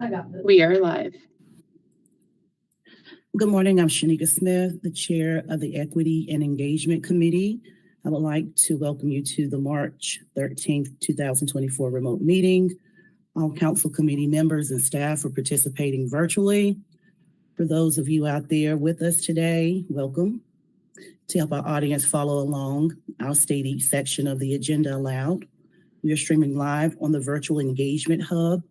We are live. Good morning. I'm Shanika Smith, the chair of the Equity and Engagement Committee. I would like to welcome you to the March 13th, 2024 remote meeting. All council committee members and staff are participating virtually. For those of you out there with us today, welcome. To help our audience follow along, I'll state each section of the agenda aloud. We are streaming live on the Virtual Engagement Hub,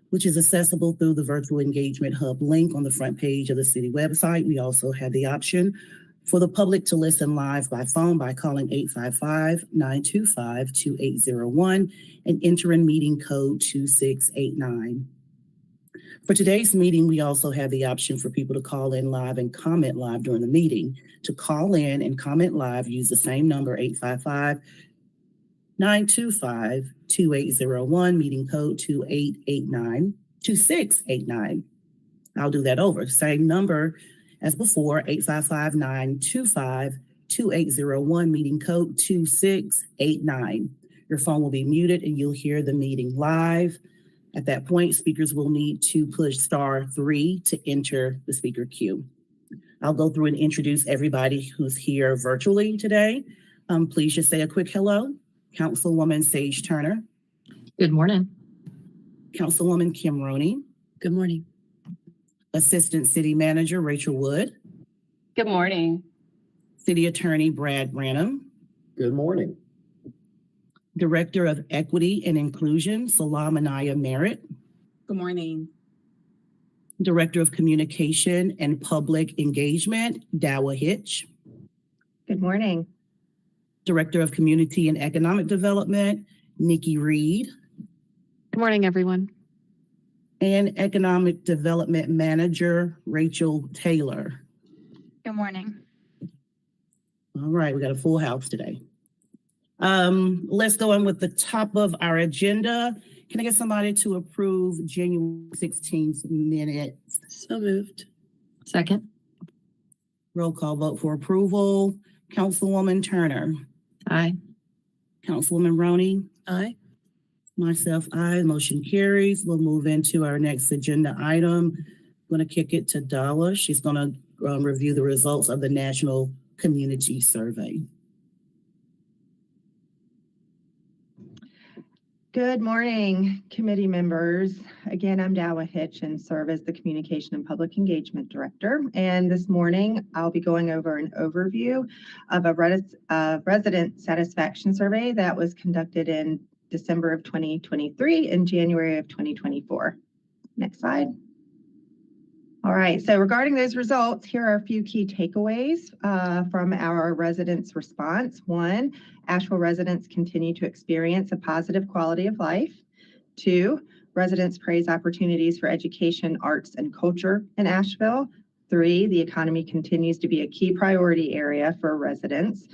which is accessible through the Virtual Engagement Hub link on the front page of the city website. We also have the option for the public to listen live by phone by calling 855-925-2801 and entering meeting code 2689. For today's meeting, we also have the option for people to call in live and comment live during the meeting. To call in and comment live, use the same number, 855-925-2801, meeting code 2689. I'll do that over. Same number as before, 855-925-2801, meeting code 2689. Your phone will be muted and you'll hear the meeting live. At that point, speakers will need to push *3 to enter the speaker queue. I'll go through and introduce everybody who's here virtually today. Please just say a quick hello. Councilwoman Sage Turner. Good morning. Councilwoman Kim Roney. Good morning. Assistant City Manager Rachel Wood. Good morning. City Attorney Brad Branham. Good morning. Director of Equity and Inclusion Salam Anaya Merritt. Good morning. Director of Communication and Public Engagement Dawa Hitch. Good morning. Director of Community and Economic Development, Nikki Reed. Good morning, everyone. And Economic Development Manager, Rachel Taylor. Good morning. All right, we got a full house today. Let's go on with the top of our agenda. Can I get somebody to approve January 16th minutes? So moved. Second. Roll call vote for approval. Councilwoman Turner. Aye. Councilwoman Roney. Aye. Myself, aye. Motion carries. We'll move into our next agenda item. I'm going to kick it to Dawa. She's going to review the results of the National Community Survey. Good morning, committee members. Again, I'm Dawa Hitch and serve as the Communication and Public Engagement Director. And this morning, I'll be going over an overview of a resident satisfaction survey that was conducted in December of 2023 and January of 2024. Next slide. All right, so regarding those results, here are a few key takeaways from our residents' response. 1, Asheville residents continue to experience a positive quality of life. 2, residents praise opportunities for education, arts, and culture in Asheville. 3, the economy continues to be a key priority area for residents.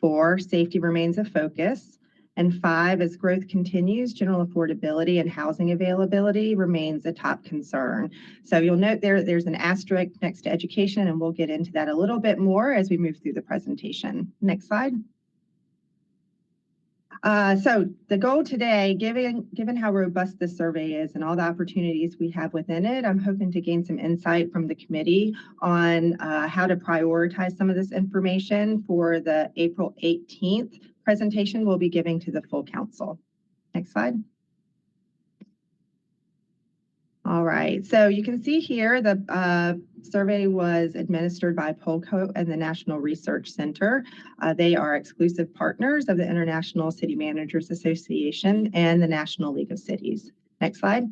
4, safety remains a focus. And 5, as growth continues, general affordability and housing availability remains a top concern. So you'll note there's an asterisk next to education, and we'll get into that a little bit more as we move through the presentation. Next slide. So the goal today, given how robust this survey is and all the opportunities we have within it, I'm hoping to gain some insight from the committee on how to prioritize some of this information for the April 18th presentation we'll be giving to the full council. Next slide. All right, so you can see here the survey was administered by Polco and the National Research Center. They are exclusive partners of the International City Managers Association and the National League of Cities. Next slide.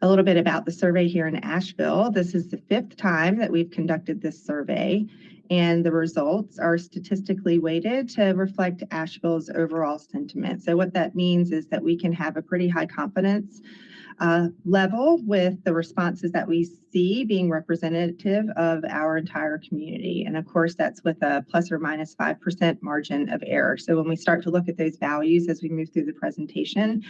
A little bit about the survey here in Asheville. This is the 5th time that we've conducted this survey, and the results are statistically weighted to reflect Asheville's overall sentiment. So what that means is that we can have a pretty high confidence level with the responses that we see being representative of our entire community. And of course, that's with a plus or minus 5% margin of error. So when we start to look at those values as we move through the presentation,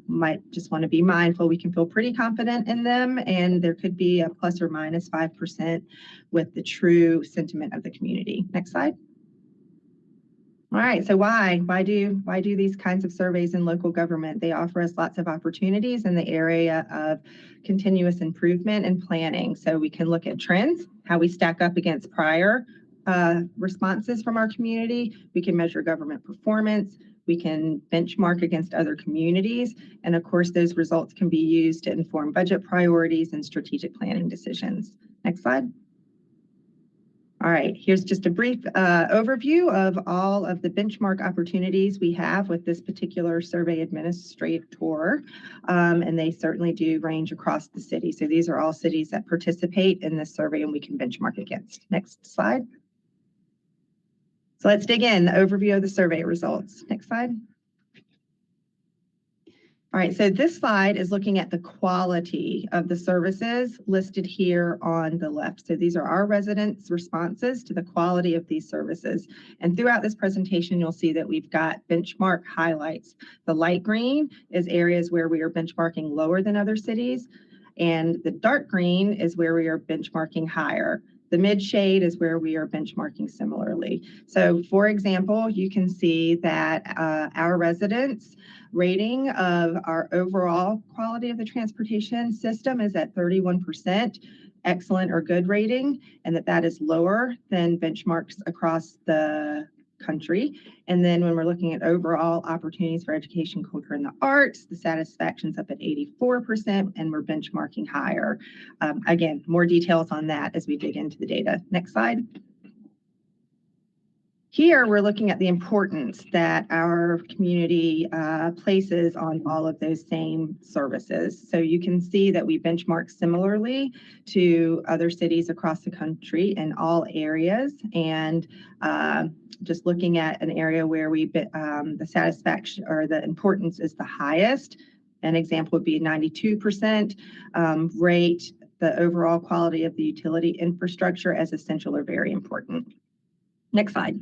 might just want to be mindful we can feel pretty confident in them, and there could be a plus or minus 5% with the true sentiment of the community. Next slide. All right, so why do these kinds of surveys in local government? They offer us lots of opportunities in the area of continuous improvement and planning. So we can look at trends, how we stack up against prior responses from our community. We can measure government performance. We can benchmark against other communities. And of course, those results can be used to inform budget priorities and strategic planning decisions. Next slide. All right, here's just a brief overview of all of the benchmark opportunities we have with this particular survey administrator, and they certainly do range across the city. So these are all cities that participate in this survey and we can benchmark against. Next slide. So let's dig in, the overview of the survey results. Next slide. All right, so this slide is looking at the quality of the services listed here on the left. So these are our residents' responses to the quality of these services. And throughout this presentation, you'll see that we've got benchmark highlights. The light green is areas where we are benchmarking lower than other cities, and the dark green is where we are benchmarking higher. The mid shade is where we are benchmarking similarly. So for example, you can see that our residents' rating of our overall quality of the transportation system is at 31%, excellent or good rating, and that is lower than benchmarks across the country. And then when we're looking at overall opportunities for education, culture, and the arts, the satisfaction's up at 84%, and we're benchmarking higher. Again, more details on that as we dig into the data. Next slide. Here, we're looking at the importance that our community places on all of those same services. So you can see that we benchmark similarly to other cities across the country in all areas. And just looking at an area where the satisfaction or the importance is the highest, an example would be 92% rate the overall quality of the utility infrastructure as essential or very important. Next slide.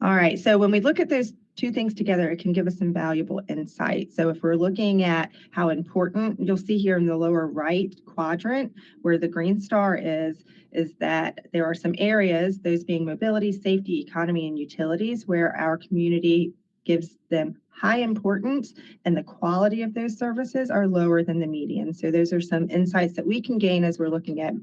All right, so when we look at those two things together, it can give us some valuable insight. So if we're looking at how important, you'll see here in the lower right quadrant where the green star is that there are some areas, those being mobility, safety, economy, and utilities, where our community gives them high importance and the quality of those services are lower than the median. So those are some insights that we can gain as we're looking at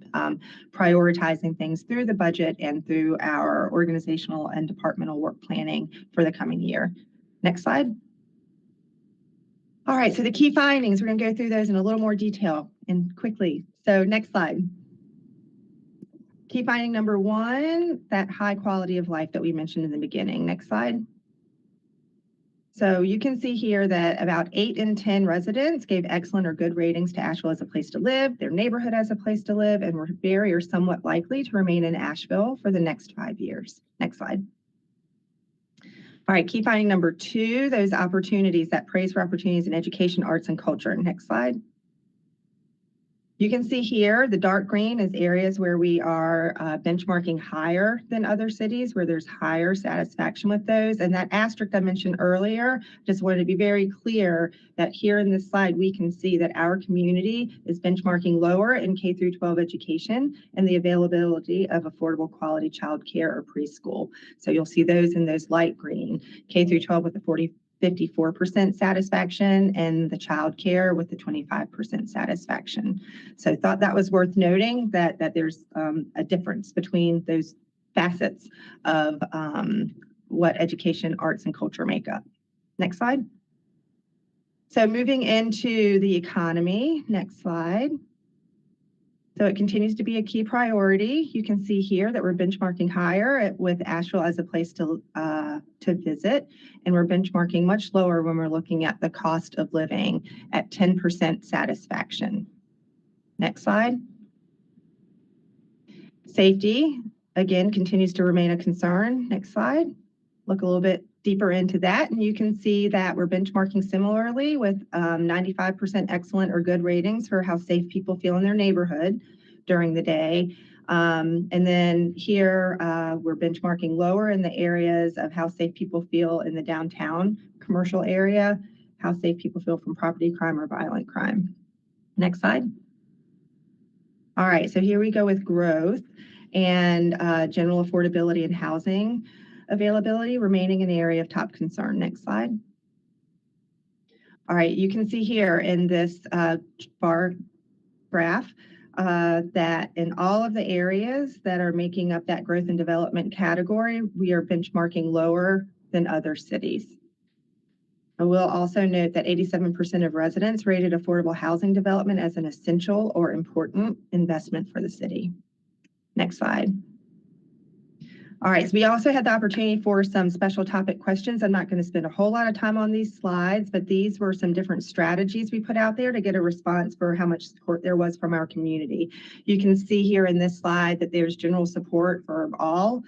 prioritizing things through the budget and through our organizational and departmental work planning for the coming year. Next slide. All right, so the key findings, we're going to go through those in a little more detail and quickly. So next slide. Key finding number one, that high quality of life that we mentioned in the beginning. Next slide. So you can see here that about 8 in 10 residents gave excellent or good ratings to Asheville as a place to live, their neighborhood as a place to live, and were very or somewhat likely to remain in Asheville for the next 5 years. Next slide. All right, key finding number two, those opportunities, that praise for opportunities in education, arts, and culture. Next slide. You can see here the dark green is areas where we are benchmarking higher than other cities, where there's higher satisfaction with those. And that asterisk I mentioned earlier, just wanted to be very clear that here in this slide, we can see that our community is benchmarking lower in K through 12 education and the availability of affordable quality childcare or preschool. So you'll see those in those light green, K through 12 with the 54% satisfaction and the child care with the 25% satisfaction. So I thought that was worth noting that there's a difference between those facets of what education, arts, and culture make up. Next slide. So moving into the economy, next slide. So it continues to be a key priority. You can see here that we're benchmarking higher with Asheville as a place to visit, and we're benchmarking much lower when we're looking at the cost of living at 10% satisfaction. Next slide. Safety, again, continues to remain a concern. Next slide. Look a little bit deeper into that, and you can see that we're benchmarking similarly with 95% excellent or good ratings for how safe people feel in their neighborhood during the day. And then here we're benchmarking lower in the areas of how safe people feel in the downtown commercial area, how safe people feel from property crime or violent crime. Next slide. All right, so here we go with growth and general affordability and housing availability remaining an area of top concern. Next slide. All right, you can see here in this bar graph that in all of the areas that are making up that growth and development category, we are benchmarking lower than other cities. And we'll also note that 87% of residents rated affordable housing development as an essential or important investment for the city. Next slide. All right, so we also had the opportunity for some special topic questions. I'm not going to spend a whole lot of time on these slides, but these were some different strategies we put out there to get a response for how much support there was from our community. You can see here in this slide that there's general support for all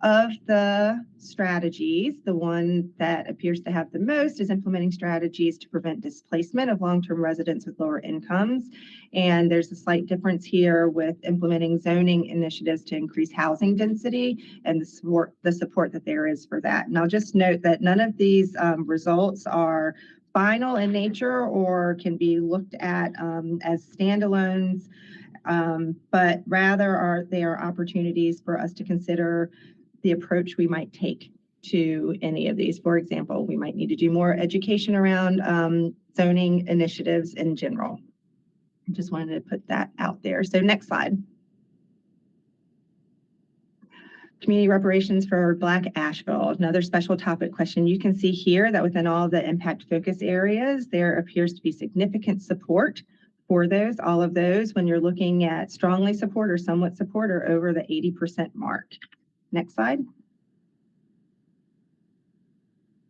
of the strategies. The one that appears to have the most is implementing strategies to prevent displacement of long-term residents with lower incomes. And there's a slight difference here with implementing zoning initiatives to increase housing density and the support that there is for that. And I'll just note that none of these results are final in nature or can be looked at as standalones, but rather they are opportunities for us to consider the approach we might take to any of these. For example, we might need to do more education around zoning initiatives in general. I just wanted to put that out there. So next slide. Community reparations for Black Asheville, another special topic question. You can see here that within all the impact focus areas, there appears to be significant support for those, all of those, when you're looking at strongly support or somewhat support or over the 80% mark. Next slide.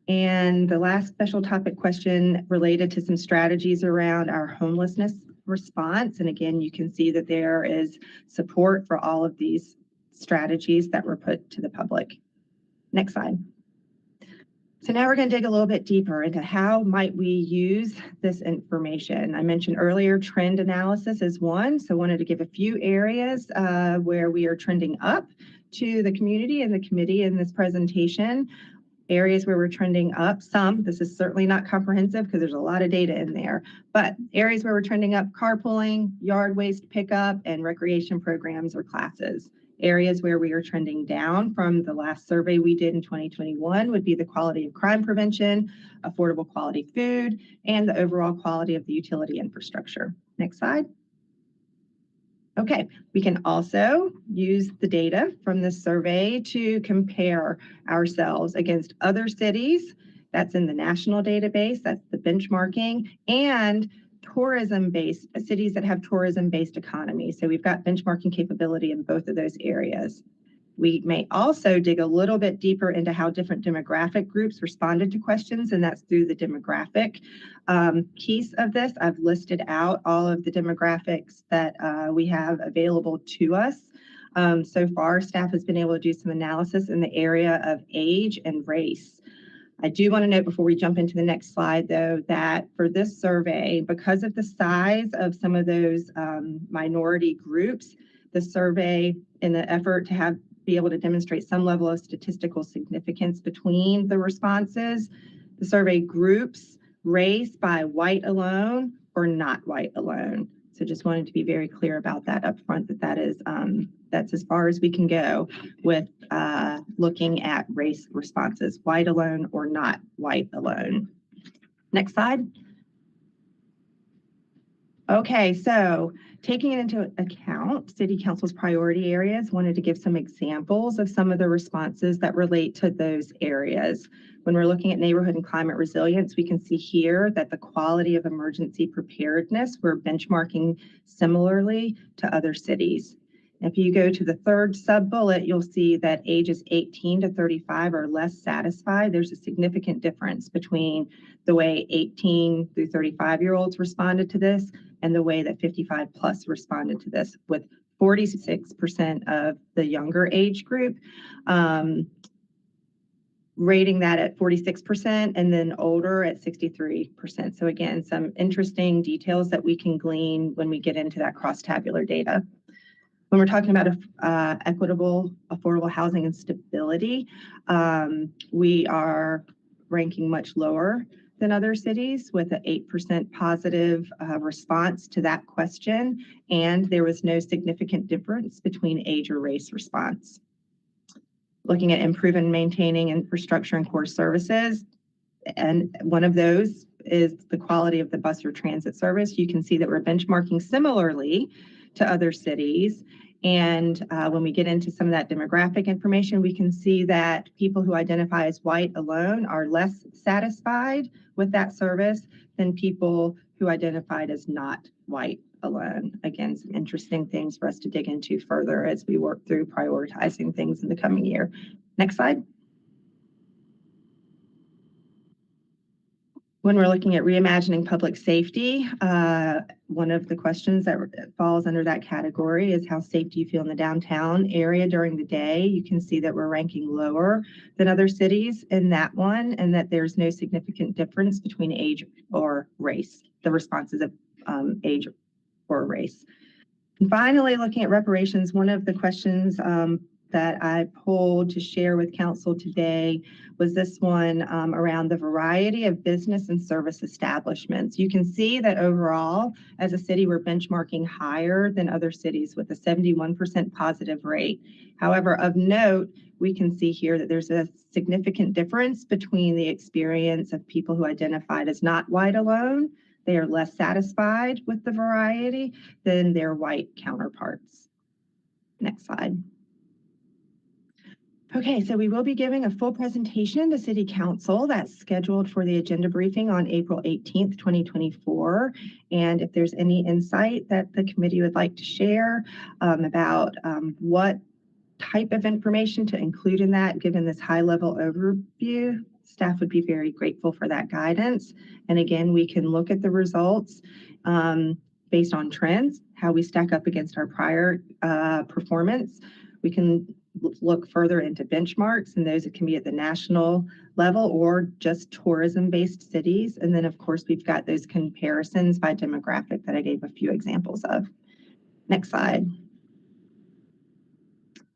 And the last special topic question related to some strategies around our homelessness response. And again, you can see that there is support for all of these strategies that were put to the public. Next slide. So now we're going to dig a little bit deeper into how might we use this information. I mentioned earlier trend analysis is one, so I wanted to give a few areas where we are trending up to the community and the committee in this presentation. Areas where we're trending up, this is certainly not comprehensive because there's a lot of data in there, but areas where we're trending up: carpooling, yard waste pickup, and recreation programs or classes. Areas where we are trending down from the last survey we did in 2021 would be the quality of crime prevention, affordable quality food, and the overall quality of the utility infrastructure. Next slide. Okay, we can also use the data from this survey to compare ourselves against other cities. That's in the national database, that's the benchmarking, and tourism-based cities that have tourism-based economies. So we've got benchmarking capability in both of those areas. We may also dig a little bit deeper into how different demographic groups responded to questions, and that's through the demographic piece of this. I've listed out all of the demographics that we have available to us. So far, staff has been able to do some analysis in the area of age and race. I do want to note before we jump into the next slide, though, that for this survey, because of the size of some of those minority groups, the survey, in the effort to be able to demonstrate some level of statistical significance between the responses, the survey groups race by white alone or not white alone. So just wanted to be very clear about that up front, that is that's as far as we can go with looking at race responses, white alone or not white alone. Next slide. Okay, so taking it into account, City Council's priority areas, wanted to give some examples of some of the responses that relate to those areas. When we're looking at neighborhood and climate resilience, we can see here that the quality of emergency preparedness, we're benchmarking similarly to other cities. If you go to the third sub-bullet, you'll see that ages 18 to 35 are less satisfied. There's a significant difference between the way 18 through 35-year-olds responded to this and the way that 55 plus responded to this, with 46% of the younger age group rating that at 46% and then older at 63%. So again, some interesting details that we can glean when we get into that cross-tabular data. When we're talking about equitable, affordable housing and stability, we are ranking much lower than other cities with an 8% positive response to that question, and there was no significant difference between age or race response. looking at improving and maintaining infrastructure and core services. And one of those is the quality of the bus or transit service. You can see that we're benchmarking similarly to other cities. And when we get into some of that demographic information, we can see that people who identify as white alone are less satisfied with that service than people who identified as not white alone. Again, some interesting things for us to dig into further as we work through prioritizing things in the coming year. Next slide. When we're looking at reimagining public safety, one of the questions that falls under that category is how safe do you feel in the downtown area during the day? You can see that we're ranking lower than other cities in that one, and that there's no significant difference between age or race, the responses of age or race. And finally, looking at reparations, one of the questions that I pulled to share with council today was this one around the variety of business and service establishments. You can see that overall, as a city, we're benchmarking higher than other cities with a 71% positive rate. However, of note, we can see here that there's a significant difference between the experience of people who identified as not white alone. They are less satisfied with the variety than their white counterparts. Next slide. Okay, so we will be giving a full presentation to City Council that's scheduled for the agenda briefing on April 18th, 2024. And if there's any insight that the committee would like to share about what type of information to include in that, given this high-level overview, staff would be very grateful for that guidance. And again, we can look at the results based on trends, how we stack up against our prior performance. We can look further into benchmarks, and those that can be at the national level or just tourism-based cities. And then, of course, we've got those comparisons by demographic that I gave a few examples of. Next slide.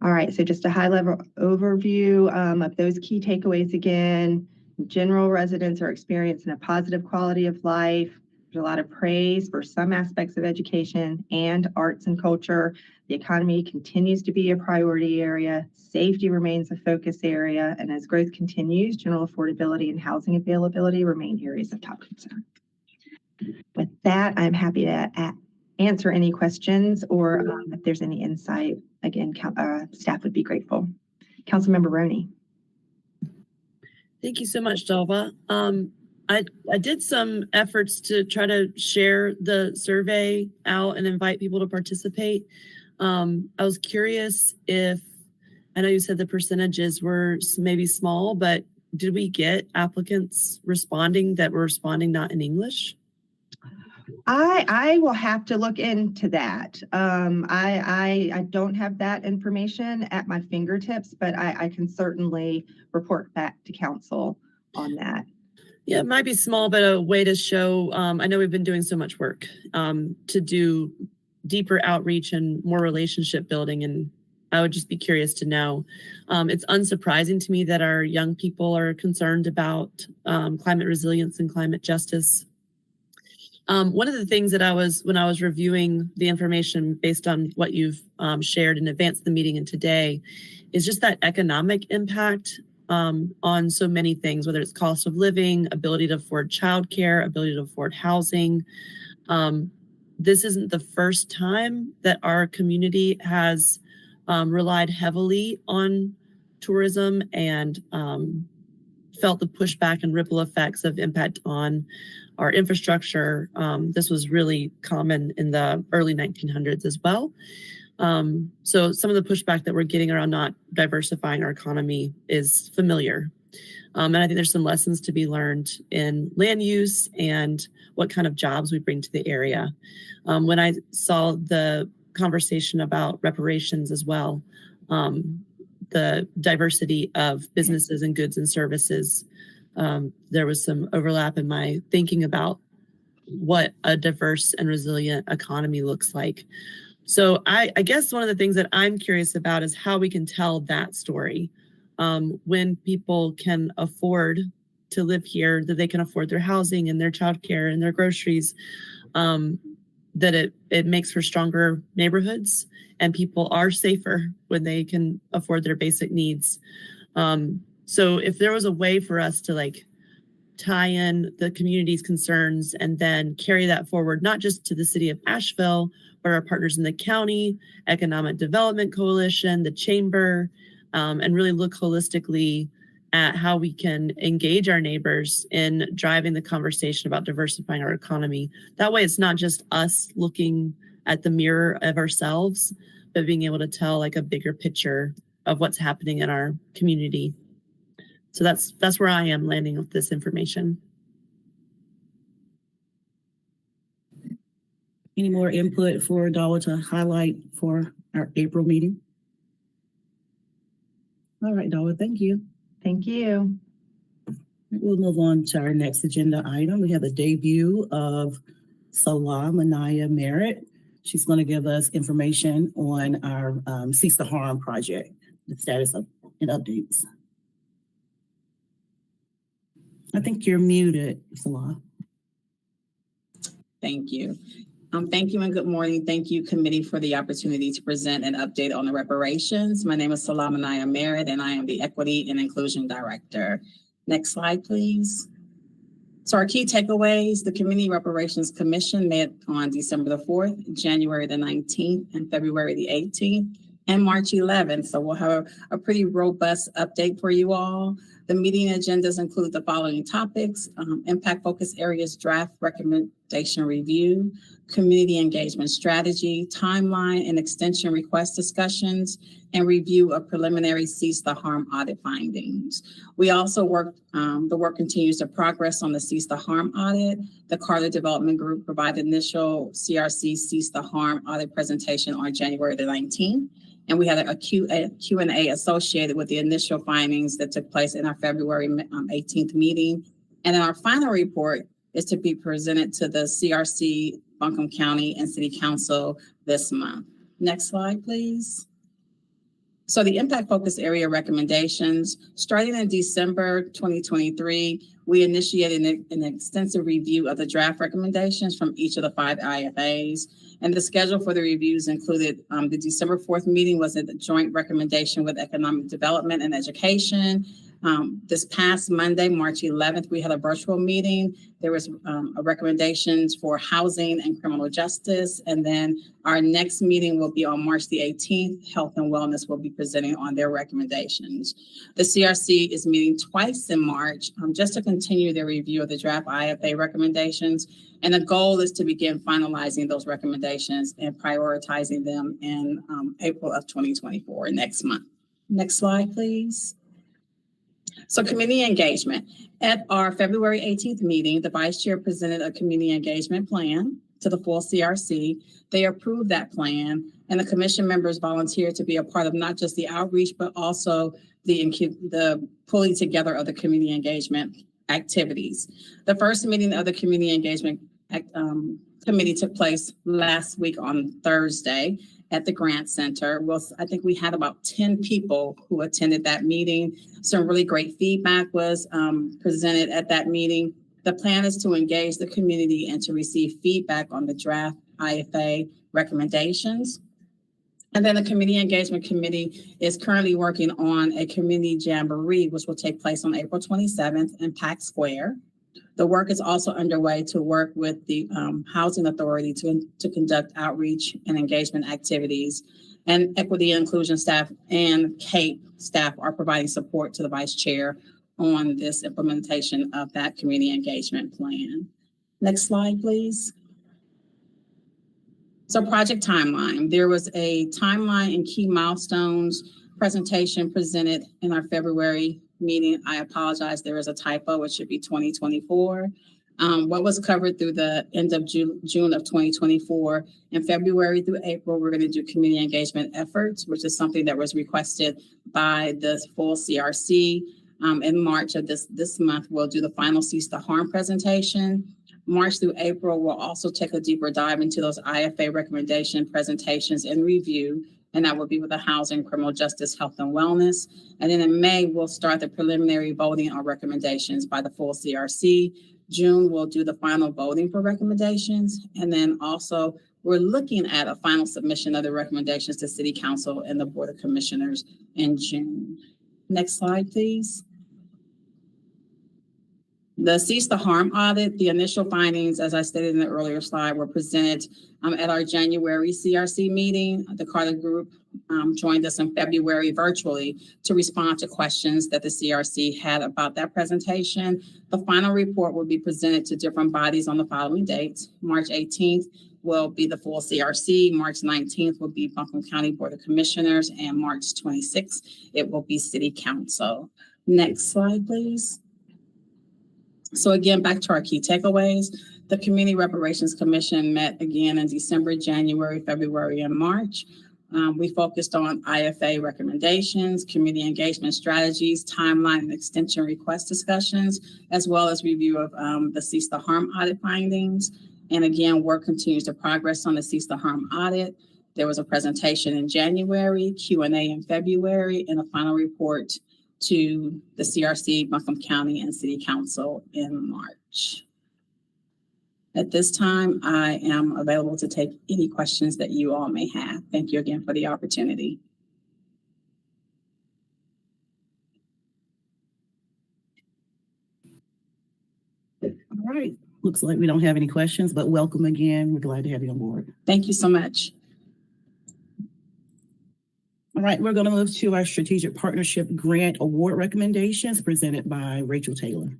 All right, so just a high-level overview of those key takeaways again. General, residents are experiencing a positive quality of life. There's a lot of praise for some aspects of education and arts and culture. The economy continues to be a priority area. Safety remains a focus area. And as growth continues, general affordability and housing availability remain areas of top concern. With that, I'm happy to answer any questions or if there's any insight. Again, staff would be grateful. Councilmember Roney. Thank you so much, Dalva. I did some efforts to try to share the survey out and invite people to participate. I was curious if, I know you said the percentages were maybe small, but did we get applicants responding that were responding not in English? I will have to look into that. I don't have that information at my fingertips, but I can certainly report back to council on that. Yeah, it might be small, but a way to show, I know we've been doing so much work to do deeper outreach and more relationship building. And I would just be curious to know. It's unsurprising to me that our young people are concerned about climate resilience and climate justice. One of the things that when I was reviewing the information based on what you've shared in advance of the meeting and today, is just that economic impact on so many things, whether it's cost of living, ability to afford childcare, ability to afford housing. This isn't the first time that our community has relied heavily on tourism and felt the pushback and ripple effects of impact on our infrastructure. This was really common in the early 1900s as well. So some of the pushback that we're getting around not diversifying our economy is familiar. And I think there's some lessons to be learned in land use and what kind of jobs we bring to the area. When I saw the conversation about reparations as well, the diversity of businesses and goods and services, there was some overlap in my thinking about what a diverse and resilient economy looks like. So I guess one of the things that I'm curious about is how we can tell that story when people can afford to live here, that they can afford their housing and their childcare and their groceries. that it makes for stronger neighborhoods, and people are safer when they can afford their basic needs. So if there was a way for us to like tie in the community's concerns and then carry that forward, not just to the city of Asheville, but our partners in the county, Economic Development Coalition, the chamber, and really look holistically at how we can engage our neighbors in driving the conversation about diversifying our economy. That way, it's not just us looking at the mirror of ourselves, but being able to tell like a bigger picture of what's happening in our community. So that's where I am landing with this information. Any more input for Dawa to highlight for our April meeting? All right, Dawa, thank you. Thank you. We'll move on to our next agenda item. We have the debut of Salah Manaya Merritt. She's going to give us information on our Cease the Harm project, the status of and updates. I think you're muted, Salah. Thank you. Thank you and good morning. Thank you, committee, for the opportunity to present an update on the reparations. My name is Salah Manaya Merritt, and I am the Equity and Inclusion Director. Next slide, please. So our key takeaways: the Community Reparations Commission met on December the 4th, January the 19th, and February the 18th, and March 11th. So we'll have a pretty robust update for you all. The meeting agendas include the following topics: impact focus areas, draft recommendation review, community engagement strategy, timeline and extension request discussions, and review of preliminary Cease the Harm audit findings. We also the work continues to progress on the Cease the Harm audit. The Carter Development Group provided initial CRC Cease the Harm audit presentation on January the 19th. And we had a Q&A associated with the initial findings that took place in our February 18th meeting. And then our final report is to be presented to the CRC, Buncombe County, and City Council this month. Next slide, please. So the impact focus area recommendations, starting in December 2023, we initiated an extensive review of the draft recommendations from each of the 5 IFAs. And the schedule for the reviews included the December 4th meeting was a joint recommendation with Economic Development and Education. This past Monday, March 11th, we had a virtual meeting. There was recommendations for housing and criminal justice. And then our next meeting will be on March the 18th. Health and Wellness will be presenting on their recommendations. The CRC is meeting twice in March just to continue their review of the draft IFA recommendations. And the goal is to begin finalizing those recommendations and prioritizing them in April of 2024, next month. Next slide, please. So community engagement. At our February 18th meeting, the vice chair presented a community engagement plan to the full CRC. They approved that plan, and the commission members volunteered to be a part of not just the outreach, but also the pulling together of the community engagement activities. The first meeting of the community engagement committee took place last week on Thursday at the Grant Center. Well, I think we had about 10 people who attended that meeting. Some really great feedback was presented at that meeting. The plan is to engage the community and to receive feedback on the draft IFA recommendations. And then the Community Engagement Committee is currently working on a community jamboree, which will take place on April 27th in Pack Square. The work is also underway to work with the Housing Authority to conduct outreach and engagement activities. And Equity and Inclusion staff and CAPE staff are providing support to the vice chair on this implementation of that community engagement plan. Next slide, please. So project timeline. There was a timeline and key milestones presentation presented in our February meeting. I apologize, there is a typo. It should be 2024. What was covered through the end of June of 2024. In February through April, we're going to do community engagement efforts, which is something that was requested by the full CRC. In March of this month, we'll do the final Cease the Harm presentation. March through April, we'll also take a deeper dive into those IFA recommendation presentations and review. and that will be with the housing, criminal justice, health, and wellness. And then in May, we'll start the preliminary voting on recommendations by the full CRC. June, we'll do the final voting for recommendations. And then also, we're looking at a final submission of the recommendations to City Council and the Board of Commissioners in June. Next slide, please. The Cease the Harm audit, the initial findings, as I stated in the earlier slide, were presented at our January CRC meeting. The Carter Group joined us in February virtually to respond to questions that the CRC had about that presentation. The final report will be presented to different bodies on the following dates. March 18th will be the full CRC. March 19th will be Buncombe County Board of Commissioners, and March 26th, it will be City Council. Next slide, please. So again, back to our key takeaways. The Community Reparations Commission met again in December, January, February, and March. We focused on IFA recommendations, community engagement strategies, timeline and extension request discussions, as well as review of the Cease the Harm audit findings. And again, work continues to progress on the Cease the Harm audit. There was a presentation in January, Q&A in February, and a final report to the CRC, Buncombe County, and City Council in March. At this time, I am available to take any questions that you all may have. Thank you again for the opportunity. All right. Looks like we don't have any questions, but welcome again. We're glad to have you on board. Thank you so much. All right, we're going to move to our Strategic Partnership Grant Award recommendations presented by Rachel Taylor.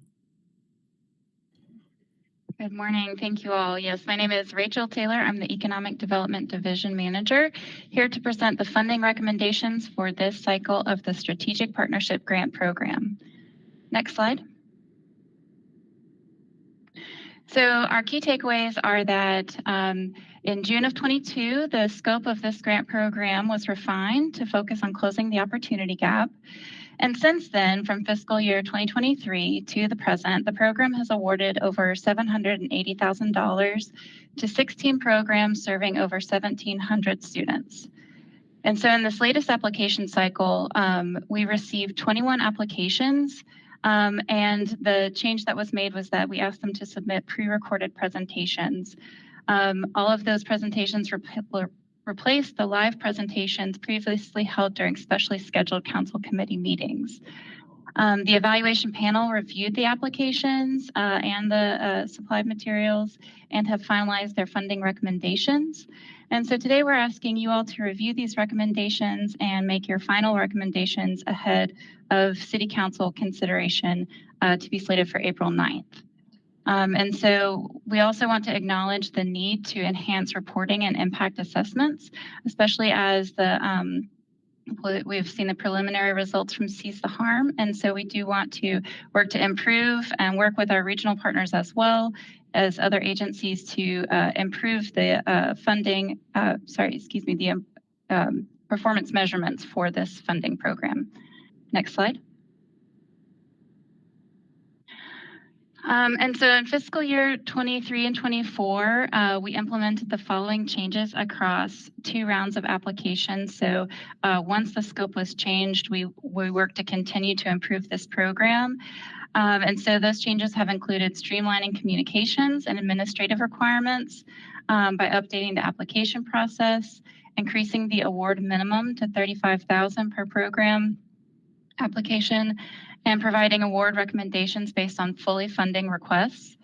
Good morning. Thank you all. Yes, my name is Rachel Taylor. I'm the Economic Development Division Manager, here to present the funding recommendations for this cycle of the Strategic Partnership Grant Program. Next slide. So our key takeaways are that in June of 22, the scope of this grant program was refined to focus on closing the opportunity gap. And since then, from fiscal year 2023 to the present, the program has awarded over $780,000 to 16 programs serving over 1,700 students. And so in this latest application cycle, we received 21 applications. And the change that was made was that we asked them to submit pre-recorded presentations. All of those presentations replaced the live presentations previously held during specially scheduled council committee meetings. The evaluation panel reviewed the applications and the supplied materials and have finalized their funding recommendations. And so today we're asking you all to review these recommendations and make your final recommendations ahead of City Council consideration to be slated for April 9th. And so we also want to acknowledge the need to enhance reporting and impact assessments, especially as we've seen the preliminary results from Cease the Harm. And so we do want to work to improve and work with our regional partners as well as other agencies to improve the performance measurements for this funding program. Next slide. And so in fiscal year 23 and 24, we implemented the following changes across 2 rounds of applications. So once the scope was changed, we worked to continue to improve this program. And so those changes have included streamlining communications and administrative requirements by updating the application process, increasing the award minimum to $35,000 per program application, and providing award recommendations based on fully funding requests.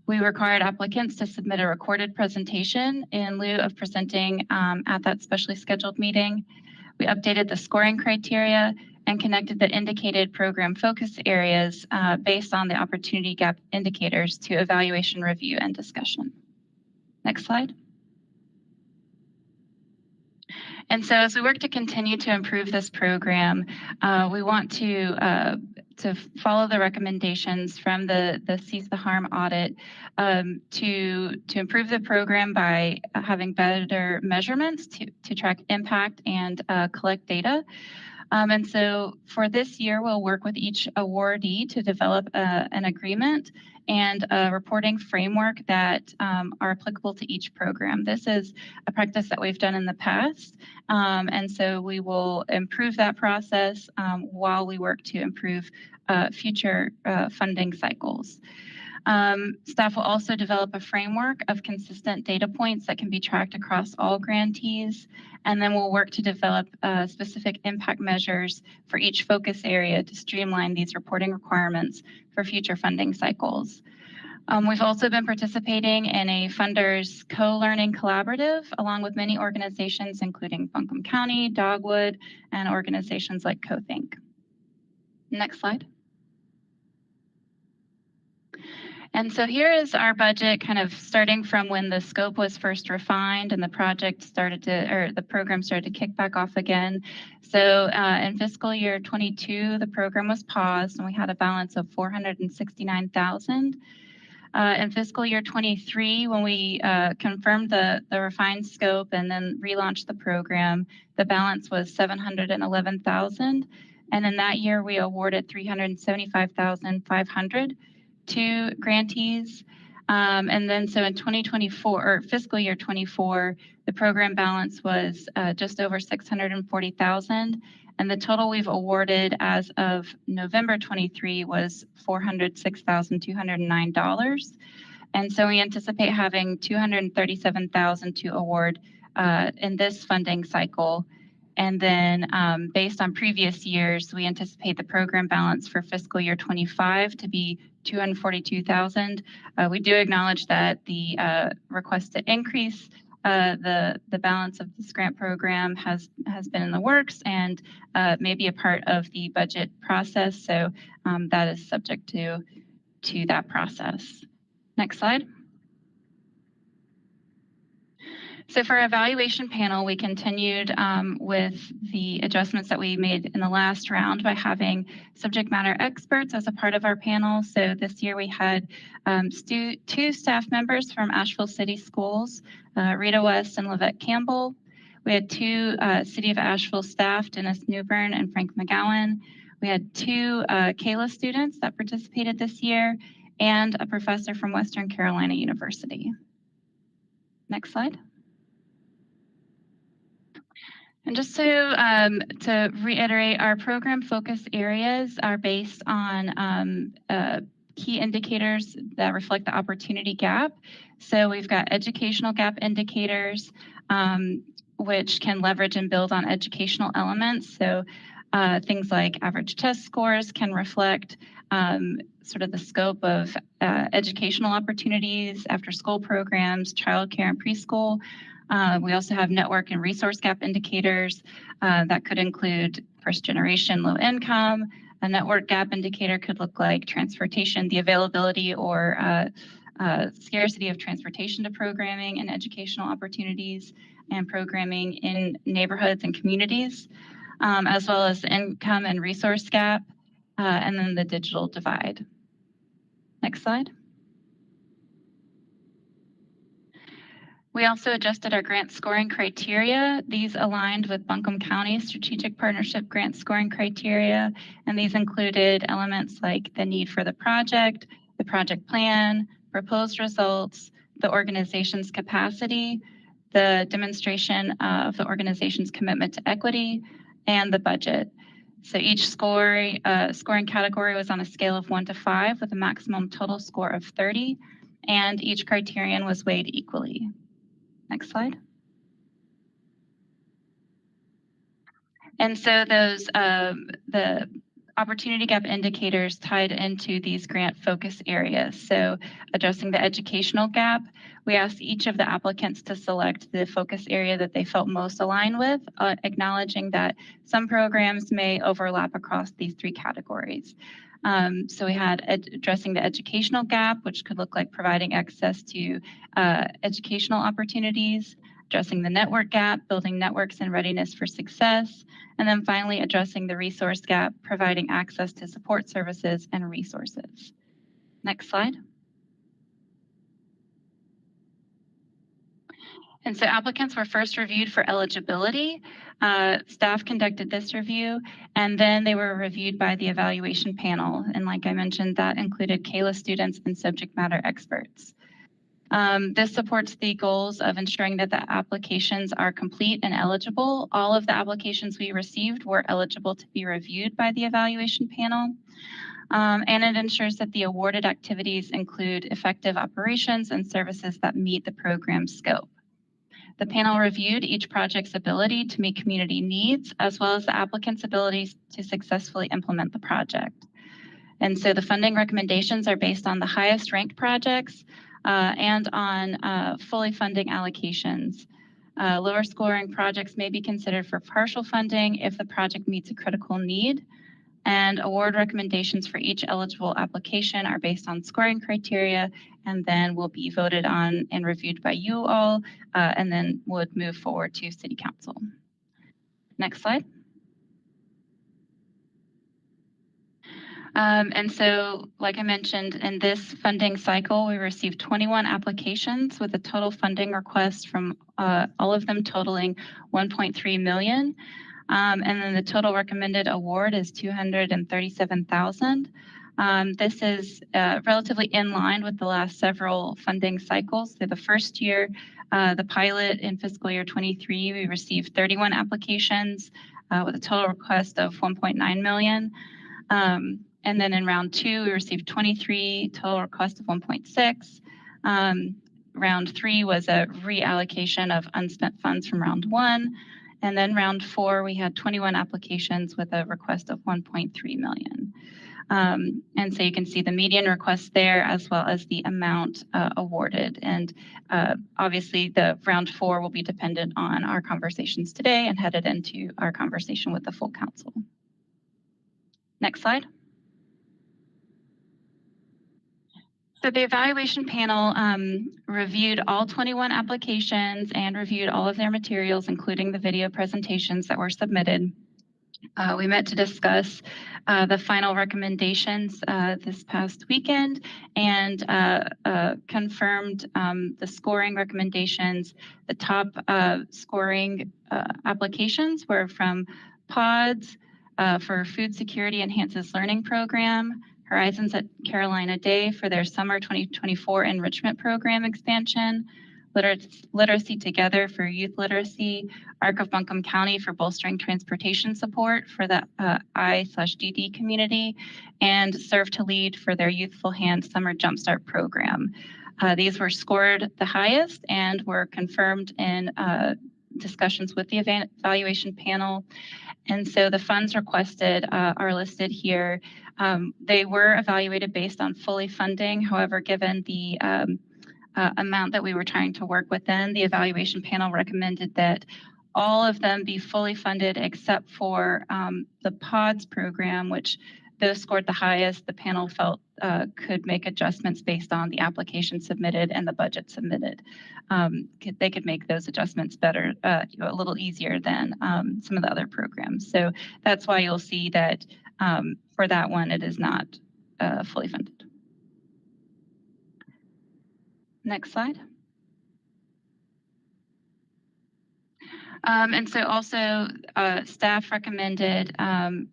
We required applicants to submit a recorded presentation in lieu of presenting at that specially scheduled meeting. We updated the scoring criteria and connected the indicated program focus areas based on the opportunity gap indicators to evaluation, review, and discussion. Next slide. And so as we work to continue to improve this program, we want to follow the recommendations from the Cease the Harm audit to improve the program by having better measurements to track impact and collect data. And so for this year, we'll work with each awardee to develop an agreement and a reporting framework that are applicable to each program. This is a practice that we've done in the past, and so we will improve that process while we work to improve future funding cycles. Staff will also develop a framework of consistent data points that can be tracked across all grantees, and then we'll work to develop specific impact measures for each focus area to streamline these reporting requirements for future funding cycles. We've also been participating in a funders co-learning collaborative along with many organizations, including Buncombe County, Dogwood, and organizations like CoThink. Next slide. And so here is our budget kind of starting from when the scope was first refined and the project started to, or the program started to kick back off again. So in fiscal year 22, the program was paused and we had a balance of $469,000. In fiscal year 23, when we confirmed the refined scope and then relaunched the program, the balance was $711,000. And in that year, we awarded $375,500 to grantees. And then so in 2024 or fiscal year 24, the program balance was just over $640,000. And the total we've awarded as of November 23 was $406,209. And so we anticipate having $237,000 to award in this funding cycle. And then based on previous years, we anticipate the program balance for fiscal year 25 to be $242,000. We do acknowledge that the request to increase the balance of this grant program has been in the works and may be a part of the budget process. So that is subject to that process. Next slide. So for our evaluation panel, we continued with the adjustments that we made in the last round by having subject matter experts as a part of our panel. So this year we had two staff members from Asheville City Schools, Rita West and Lavette Campbell. We had two City of Asheville staff, Dennis Newbern and Frank McGowan. We had two Kayla students that participated this year and a professor from Western Carolina University. Next slide. And just to reiterate, our program focus areas are based on key indicators that reflect the opportunity gap. So we've got educational gap indicators, which can leverage and build on educational elements. So things like average test scores can reflect sort of the scope of educational opportunities, after school programs, childcare and preschool. We also have network and resource gap indicators that could include first generation low income. A network gap indicator could look like transportation, the availability or scarcity of transportation to programming and educational opportunities and programming in neighborhoods and communities, as well as the income and resource gap, and then the digital divide. Next slide. We also adjusted our grant scoring criteria. These aligned with Buncombe County Strategic Partnership grant scoring criteria, and these included elements like the need for the project plan, proposed results, the organization's capacity, the demonstration of the organization's commitment to equity, and the budget. So each scoring category was on a scale of 1 to 5 with a maximum total score of 30, and each criterion was weighed equally. Next slide. And so those the opportunity gap indicators tied into these grant focus areas. So addressing the educational gap, we asked each of the applicants to select the focus area that they felt most aligned with, acknowledging that some programs may overlap across these three categories. So we had addressing the educational gap, which could look like providing access to educational opportunities, addressing the network gap, building networks and readiness for success, and then finally addressing the resource gap, providing access to support services and resources. Next slide. And so applicants were first reviewed for eligibility. Staff conducted this review, and then they were reviewed by the evaluation panel. And like I mentioned, that included CALA students and subject matter experts. This supports the goals of ensuring that the applications are complete and eligible. All of the applications we received were eligible to be reviewed by the evaluation panel. And it ensures that the awarded activities include effective operations and services that meet the program scope. The panel reviewed each project's ability to meet community needs, as well as the applicant's abilities to successfully implement the project. And so the funding recommendations are based on the highest ranked projects and on fully funding allocations. Lower scoring projects may be considered for partial funding if the project meets a critical need. And award recommendations for each eligible application are based on scoring criteria and then will be voted on and reviewed by you all and then would move forward to City Council. Next slide. And so, like I mentioned, in this funding cycle, we received 21 applications with a total funding request from all of them totaling $1.3 million. And then the total recommended award is $237,000. This is relatively in line with the last several funding cycles. So the first year, the pilot in fiscal year 23, we received 31 applications with a total request of $1.9 million. And then in round 2, we received 23, total request of 1.6. Round 3 was a reallocation of unspent funds from round 1. And then round 4, we had 21 applications with a request of 1.3 million. And so you can see the median request there as well as the amount awarded. And obviously the round 4 will be dependent on our conversations today and headed into our conversation with the full council. Next slide. So the evaluation panel reviewed all 21 applications and reviewed all of their materials, including the video presentations that were submitted. We met to discuss the final recommendations this past weekend and confirmed the scoring recommendations. The top scoring applications were from PODS for Food Security Enhances Learning Program, Horizons at Carolina Day for their summer 2024 enrichment program expansion, Literacy Together for youth literacy, ARC of Buncombe County for bolstering transportation support for the I/DD community, and Serve to Lead for their Youthful Hand Summer Jumpstart program. These were scored the highest and were confirmed in discussions with the evaluation panel. And so the funds requested are listed here. They were evaluated based on fully funding. However, given the amount that we were trying to work within, the evaluation panel recommended that all of them be fully funded except for the PODS program, which those scored the highest. The panel felt could make adjustments based on the application submitted and the budget submitted. They could make those adjustments better, a little easier than some of the other programs. So that's why you'll see that for that one, it is not fully funded. Next slide. And so also staff recommended in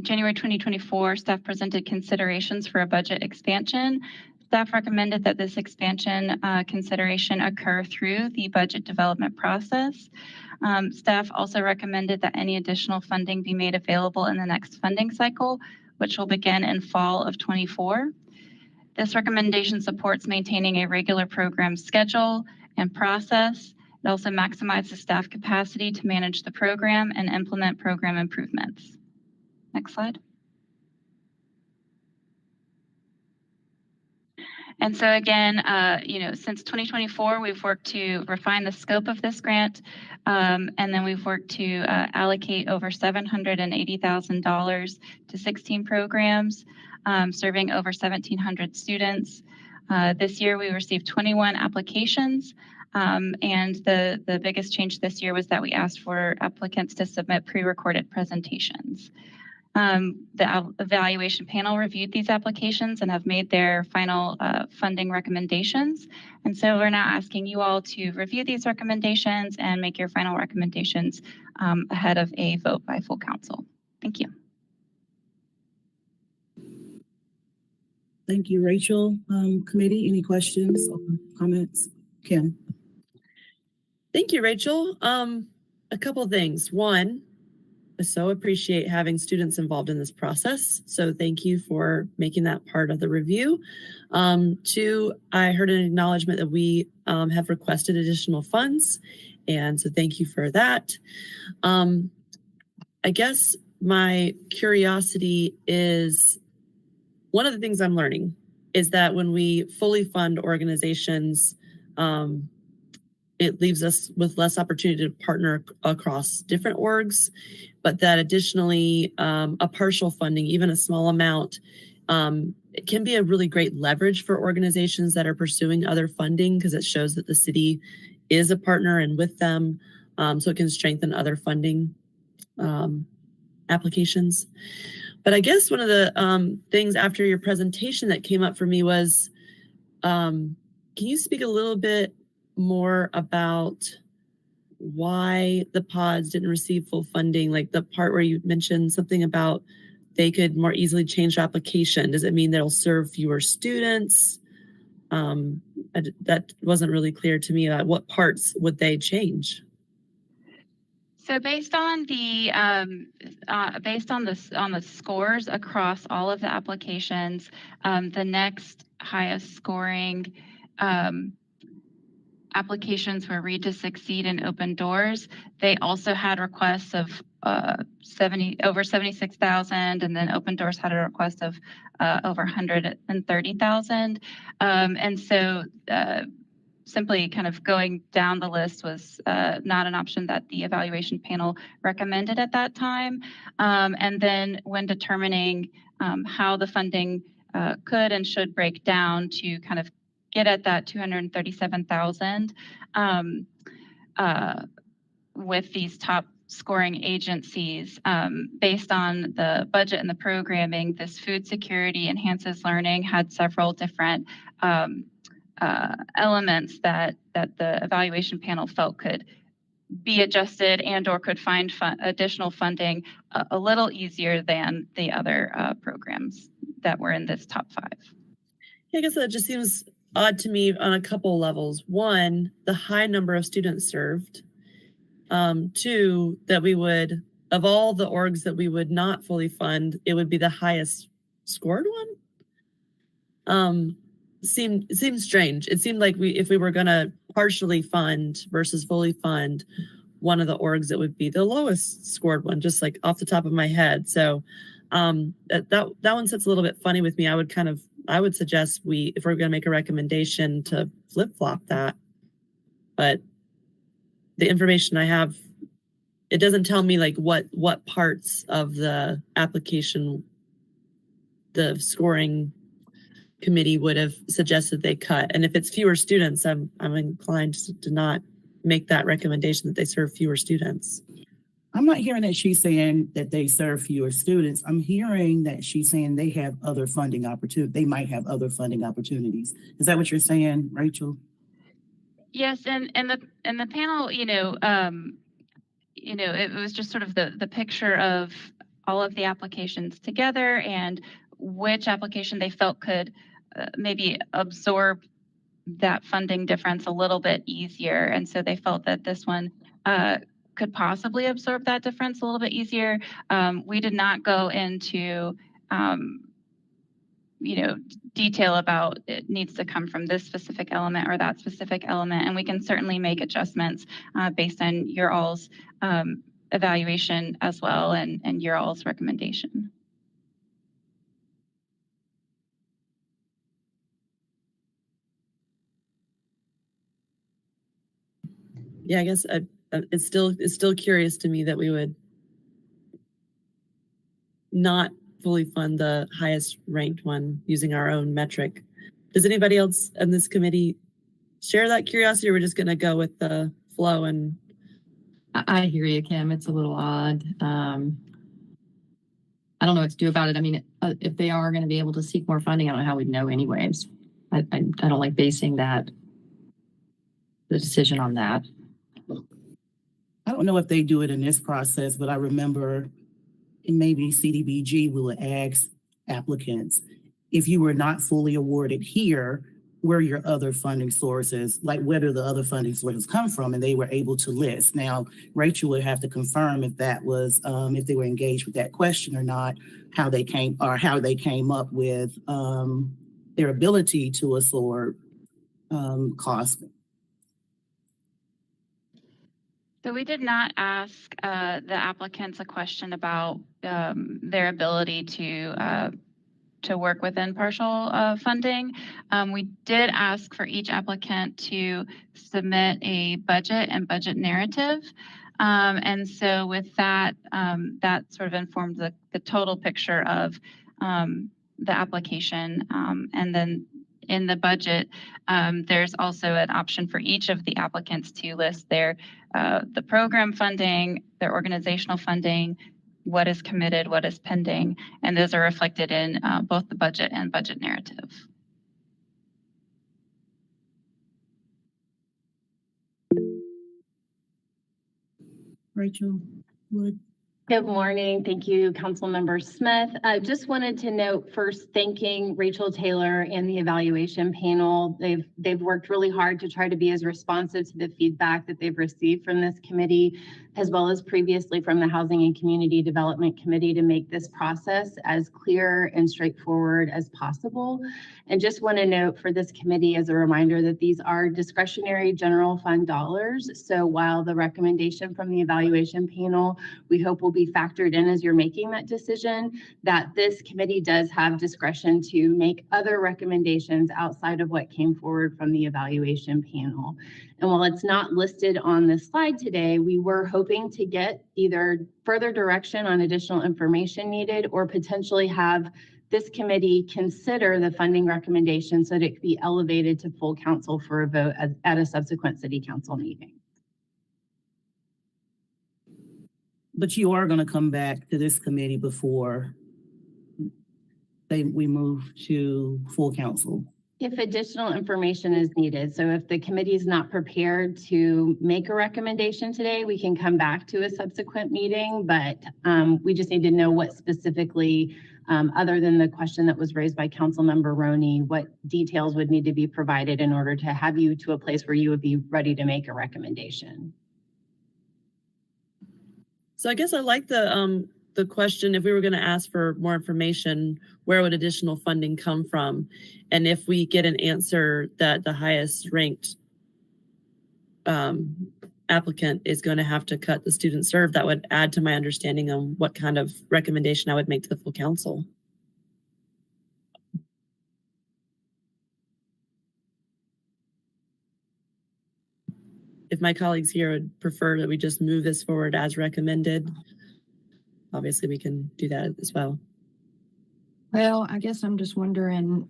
January 2024, staff presented considerations for a budget expansion. Staff recommended that this expansion consideration occur through the budget development process. Staff also recommended that any additional funding be made available in the next funding cycle, which will begin in fall of 24. This recommendation supports maintaining a regular program schedule and process. It also maximizes staff capacity to manage the program and implement program improvements. Next slide. And so again, since 2024, we've worked to refine the scope of this grant, and then we've worked to allocate over $780,000 to 16 programs, serving over 1,700 students. This year, we received 21 applications, and the biggest change this year was that we asked for applicants to submit pre-recorded presentations. The evaluation panel reviewed these applications and have made their final funding recommendations. And so we're now asking you all to review these recommendations and make your final recommendations ahead of a vote by full council. Thank you. Thank you, Rachel. Committee, any questions or comments? Kim? Thank you, Rachel. A couple of things. One, I so appreciate having students involved in this process. So thank you for making that part of the review. Two, I heard an acknowledgement that we have requested additional funds. And so thank you for that. I guess my curiosity is, one of the things I'm learning is that when we fully fund organizations, it leaves us with less opportunity to partner across different orgs, but that additionally, a partial funding, even a small amount, it can be a really great leverage for organizations that are pursuing other funding because it shows that the city is a partner and with them, so it can strengthen other funding applications. But I guess one of the things after your presentation that came up for me was, can you speak a little bit more about why the pods didn't receive full funding? Like the part where you mentioned something about they could more easily change the application. Does it mean they'll serve fewer students? That wasn't really clear to me. What parts would they change? So based on the scores across all of the applications, the next highest scoring applications were Read to Succeed and Open Doors. They also had requests of over 76,000, and then Open Doors had a request of over 130,000. And so simply kind of going down the list was not an option that the evaluation panel recommended at that time. And then when determining how the funding could and should break down to kind of get at that 237,000 with these top scoring agencies, based on the budget and the programming, this food security enhances learning had several different elements that the evaluation panel felt could be adjusted and or could find additional funding a little easier than the other programs that were in this top 5. I guess that just seems odd to me on a couple levels. One, the high number of students served. Two, that we would, of all the orgs that we would not fully fund, it would be the highest scored one. It seemed strange. It seemed like if we were going to partially fund versus fully fund one of the orgs, it would be the lowest scored one, just like off the top of my head. So that one sits a little bit funny with me. I would suggest if we're going to make a recommendation, to flip-flop that. But the information I have, it doesn't tell me like what parts of the application the scoring committee would have suggested they cut. And if it's fewer students, I'm inclined to not make that recommendation that they serve fewer students. I'm not hearing that she's saying that they serve fewer students. I'm hearing that she's saying they have other funding opportunities. They might have other funding opportunities. Is that what you're saying, Rachel? Yes, and the panel, it was just sort of the picture of all of the applications together and which application they felt could maybe absorb that funding difference a little bit easier. And so they felt that this one could possibly absorb that difference a little bit easier. We did not go into, detail about it needs to come from this specific element or that specific element. And we can certainly make adjustments based on your all's evaluation as well and your all's recommendation. Yeah, I guess it's still curious to me that we would not fully fund the highest ranked one using our own metric. Does anybody else in this committee share that curiosity, or we're just going to go with the flow? And I hear you, Kim. It's a little odd. I don't know what to do about it. I mean, if they are going to be able to seek more funding, I don't know how we'd know anyways. I don't like basing the decision on that. I don't know if they do it in this process, but I remember in maybe CDBG, we would ask applicants, if you were not fully awarded here, where are your other funding sources, like whether the other funding sources come from, and they were able to list. Now, Rachel would have to confirm if that was, if they were engaged with that question or not, how they came up with their ability to absorb cost. So we did not ask the applicants a question about their ability to work within partial funding. We did ask for each applicant to submit a budget and budget narrative. And so with that, that sort of informed the total picture of the application. And then in the budget, there's also an option for each of the applicants to list their the program funding, their organizational funding, what is committed, what is pending, and those are reflected in both the budget and budget narrative. Rachel Wood. Good morning. Thank you, Councilmember Smith. I just wanted to note first, thanking Rachel Taylor and the evaluation panel. They've worked really hard to try to be as responsive to the feedback that they've received from this committee, as well as previously from the Housing and Community Development Committee, to make this process as clear and straightforward as possible. And just want to note for this committee as a reminder that these are discretionary general fund dollars. So while the recommendation from the evaluation panel, we hope will be factored in as you're making that decision, that this committee does have discretion to make other recommendations outside of what came forward from the evaluation panel. And while it's not listed on this slide today, we were hoping to get either further direction on additional information needed, or potentially have this committee consider the funding recommendation so that it could be elevated to full council for a vote at a subsequent city council meeting. But you are going to come back to this committee before we move to full council. If additional information is needed. So if the committee is not prepared to make a recommendation today, we can come back to a subsequent meeting, but we just need to know what specifically, other than the question that was raised by Councilmember Roney, what details would need to be provided in order to have you to a place where you would be ready to make a recommendation. So I guess I like the question, if we were going to ask for more information, where would additional funding come from? And if we get an answer that the highest ranked applicant is going to have to cut the student serve, that would add to my understanding on what kind of recommendation I would make to the full council. If my colleagues here would prefer that we just move this forward as recommended, obviously we can do that as well. Well, I guess I'm just wondering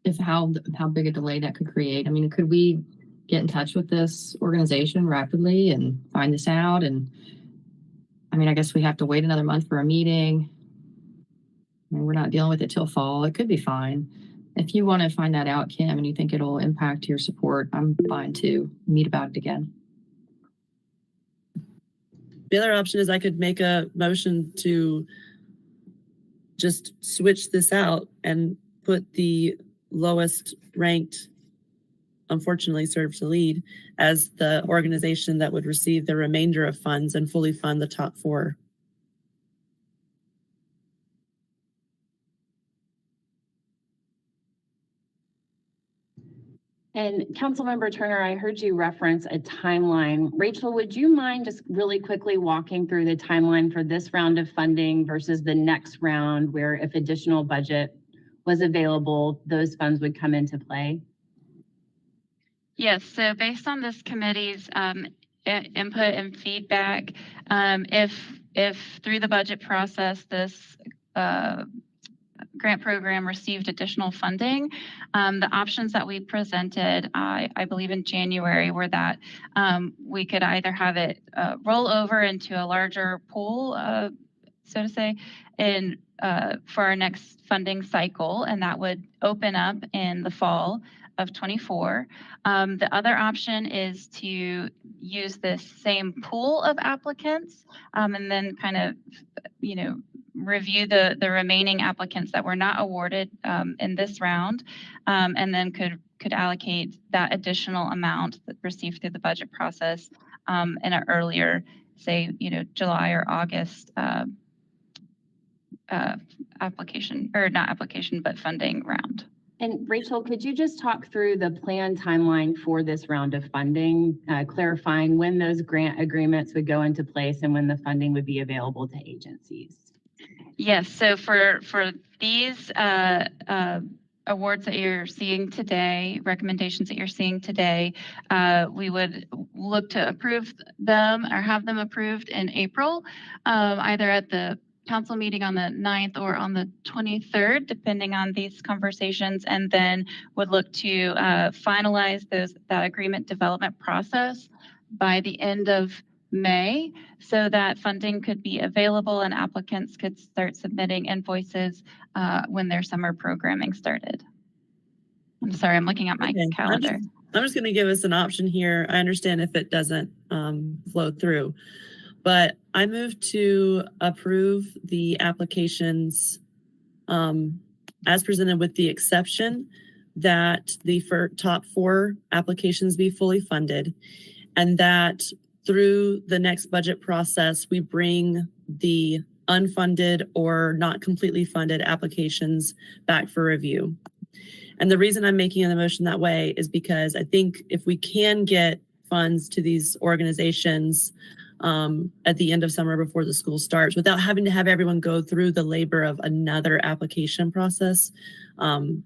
if how big a delay that could create. I mean, could we get in touch with this organization rapidly and find this out? And I mean, I guess we have to wait another month for a meeting. I mean, we're not dealing with it till fall. It could be fine. If you want to find that out, Kim, and you think it'll impact your support, I'm fine to meet about it again. The other option is I could make a motion to just switch this out and put the lowest ranked, unfortunately served to lead, as the organization that would receive the remainder of funds and fully fund the top four. And Councilmember Turner, I heard you reference a timeline. Rachel, would you mind just really quickly walking through the timeline for this round of funding versus the next round, where if additional budget was available, those funds would come into play? Yes, so based on this committee's input and feedback, if through the budget process this grant program received additional funding, the options that we presented, I believe in January, were that we could either have it roll over into a larger pool so to say, in for our next funding cycle, and that would open up in the fall of 24. The other option is to use this same pool of applicants and then kind of, review the remaining applicants that were not awarded in this round, and then could allocate that additional amount that received through the budget process in an earlier, say, July or August application, or not application, but funding round. And Rachel, could you just talk through the planned timeline for this round of funding, clarifying when those grant agreements would go into place and when the funding would be available to agencies? Yes, so for these awards that you're seeing today, recommendations that you're seeing today, we would look to approve them or have them approved in April, either at the council meeting on the 9th or on the 23rd, depending on these conversations, and then would look to finalize that agreement development process by the end of May, so that funding could be available and applicants could start submitting invoices when their summer programming started. I'm sorry, I'm looking at my calendar. I'm just going to give us an option here. I understand if it doesn't flow through, but I move to approve the applications as presented, with the exception that the top 4 applications be fully funded, and that through the next budget process, we bring the unfunded or not completely funded applications back for review. And the reason I'm making the motion that way is because I think if we can get funds to these organizations at the end of summer before the school starts, without having to have everyone go through the labor of another application process, then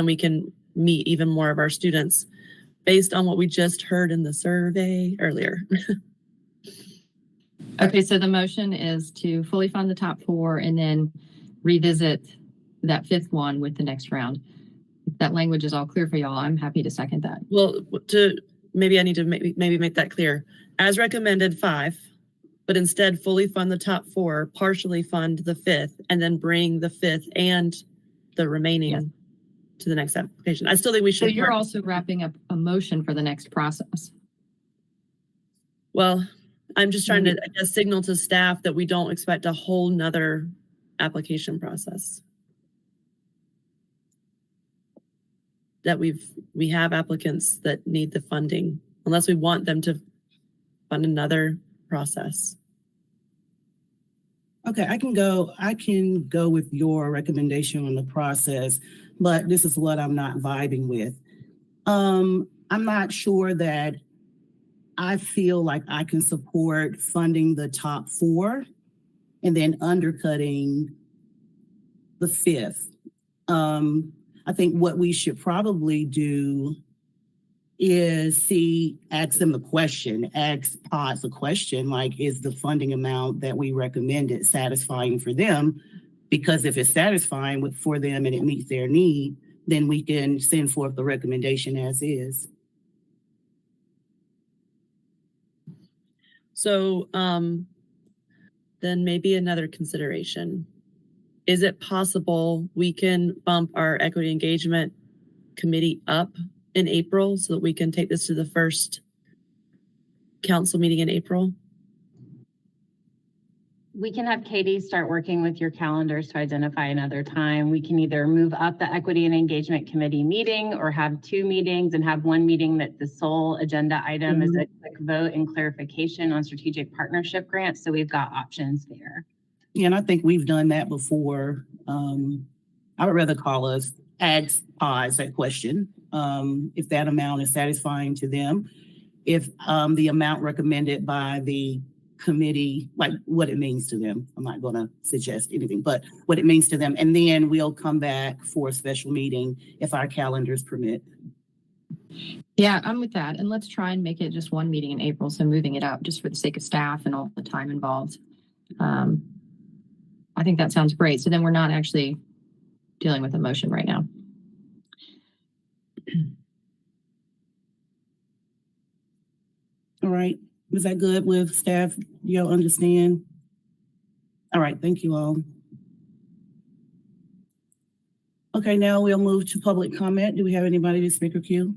we can meet even more of our students based on what we just heard in the survey earlier. Okay, so the motion is to fully fund the top 4 and then revisit that 5th one with the next round. If that language is all clear for y'all, I'm happy to second that. Well, maybe I need to maybe make that clear. As recommended 5, but instead fully fund the top 4, partially fund the 5th, and then bring the 5th and the remaining to the next application. I still think we should. So you're also wrapping up a motion for the next process. Well, I'm just trying to, I guess, signal to staff that we don't expect a whole nother application process. That we have applicants that need the funding, unless we want them to fund another process. Okay, I can go with your recommendation on the process, but this is what I'm not vibing with. I'm not sure that I feel like I can support funding the top 4 and then undercutting the 5th. I think what we should probably do is ask them the question, ask POTS a question, like, is the funding amount that we recommended satisfying for them? Because if it's satisfying for them and it meets their need, then we can send forth the recommendation as is. So then maybe another consideration. Is it possible we can bump our equity engagement committee up in April so that we can take this to the first council meeting in April? We can have Katie start working with your calendars to identify another time. We can either move up the Equity and Engagement Committee meeting or have 2 meetings and have 1 meeting that the sole agenda item is a quick vote and clarification on strategic partnership grants. So we've got options there. Yeah, and I think we've done that before. I would rather call us, ask POTS that question. If that amount is satisfying to them, if the amount recommended by the committee, like what it means to them. I'm not going to suggest anything, but what it means to them. And then we'll come back for a special meeting if our calendars permit. Yeah, I'm with that. And let's try and make it just 1 meeting in April. So moving it up just for the sake of staff and all the time involved. I think that sounds great. So then we're not actually dealing with a motion right now. All right. Is that good with staff? You'll understand? All right, thank you all. Okay, now we'll move to public comment. Do we have anybody to speaker queue?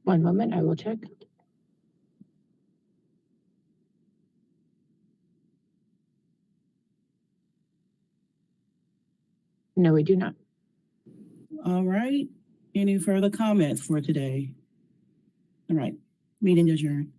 One moment, I will check. No, we do not. All right, any further comments for today? All right, meeting adjourned.